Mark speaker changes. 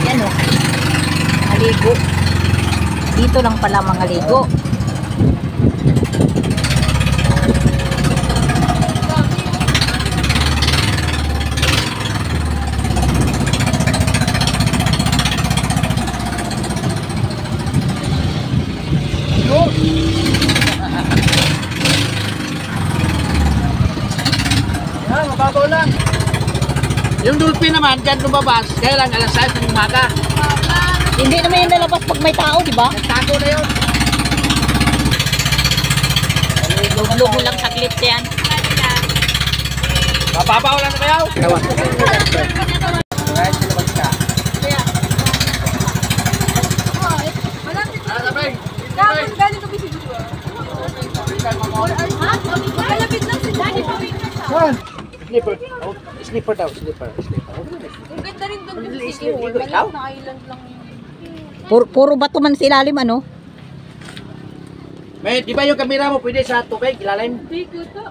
Speaker 1: Yan o. Mga ligo. Dito lang pala mga ligo.
Speaker 2: Yan, mababaw lang. Yung dolphin naman, dyan lumabas, kaya lang alas 6 ng umaga.
Speaker 1: Hindi naman yung nalabas pag may tao, di ba?
Speaker 2: Nagtago na yun.
Speaker 1: Lugo lang saglit yan.
Speaker 2: Mababaw lang na kayo. Kahit silabas ka.
Speaker 3: Galing kami siguro. Malapit lang si Daddy.
Speaker 2: Slipper. Slipper daw, slipper.
Speaker 3: Ang ganda rin doon kasi
Speaker 2: Slipper.
Speaker 3: siguro. Maliit na island lang yun.
Speaker 1: Puro bato man sa ilalim, ano?
Speaker 2: May, di ba yung kamera mo pwede sa tubig, ilalim?
Speaker 3: Hindi ko to.